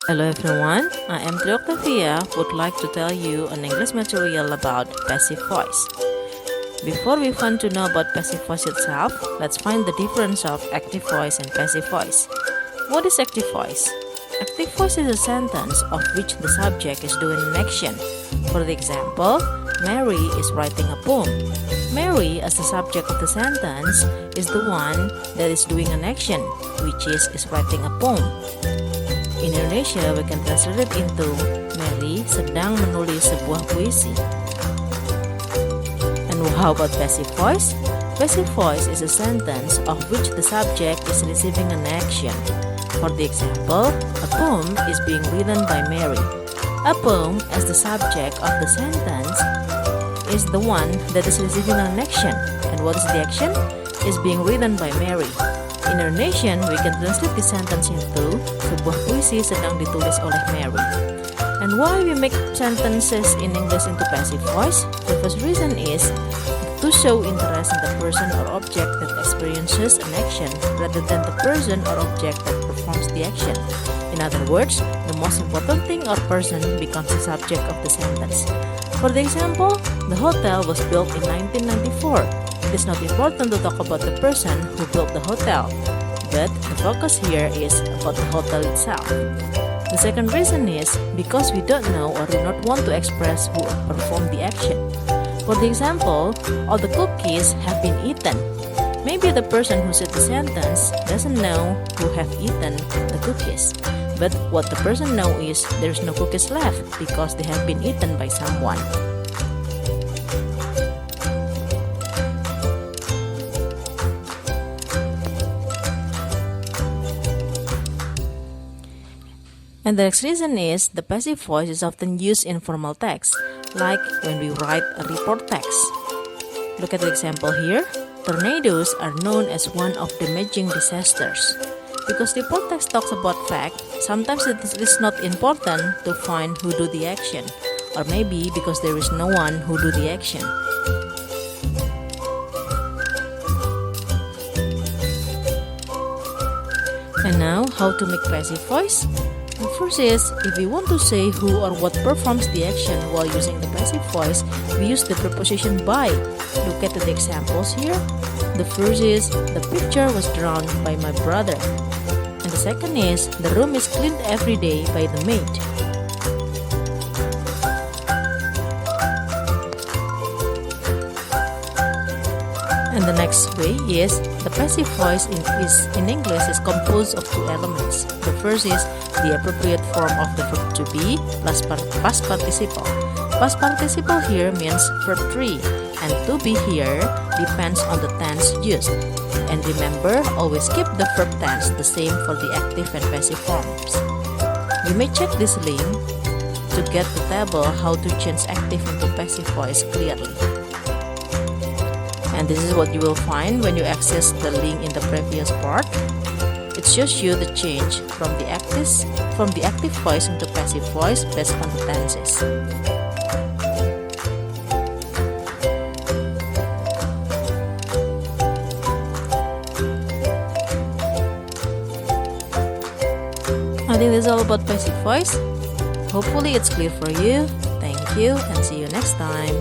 Hello everyone, I am Trioctavia would like to tell you an English material about passive voice. Before we want to know about passive voice itself, let's find the difference of active voice and passive voice. What is active voice? Active voice is a sentence of which the subject is doing an action. For the example, Mary is writing a poem. Mary, as the subject of the sentence, is the one that is doing an action, which is writing a poem. In Indonesia, we can translate it into Mary sedang menulis sebuah puisi. And how about passive voice? Passive voice is a sentence of which the subject is receiving an action. For the example, a poem is being written by Mary. A poem, as the subject of the sentence, is the one that is receiving an action. And what is the action? Is being written by Mary. In Indonesian, we can translate this sentence into sebuah puisi sedang ditulis oleh Mary. And why we make sentences in English into passive voice? The first reason is to show interest in the person or object that experiences an action rather than the person or object that performs the action. In other words, the most important thing or person becomes the subject of the sentence. For the example, the hotel was built in 1994. It is not important to talk about the person who built the hotel, but the focus here is about the hotel itself. The second reason is because we don't know or do not want to express who performed the action. For the example, all the cookies have been eaten. Maybe the person who said the sentence doesn't know who have eaten the cookies, but what the person knows is there is no cookies left because they have been eaten by someone. And the next reason is the passive voice is often used in formal text, like when we write a report text. Look at the example here. Tornadoes are known as one of the damaging disasters. Because report text talks about fact, sometimes it is not important to find who do the action, or maybe because there is no one who do the action. And now, how to make passive voice? The first is, if we want to say who or what performs the action while using the passive voice, we use the preposition by. Look at the examples here. The first is, the picture was drawn by my brother. And the second is, the room is cleaned every day by the maid. And the next way is, the passive voice in English is composed of two elements. The first is the appropriate form of the verb to be plus past participle. Past participle here means verb 3, and to be here depends on the tense used. And remember, always keep the verb tense the same for the active and passive forms. You may check this link to get the table how to change active into passive voice clearly. And this is what you will find when you access the link in the previous part. It shows you the change from the active voice into passive voice based on the tenses. I think this is all about passive voice. Hopefully it's clear for you. Thank you and see you next time.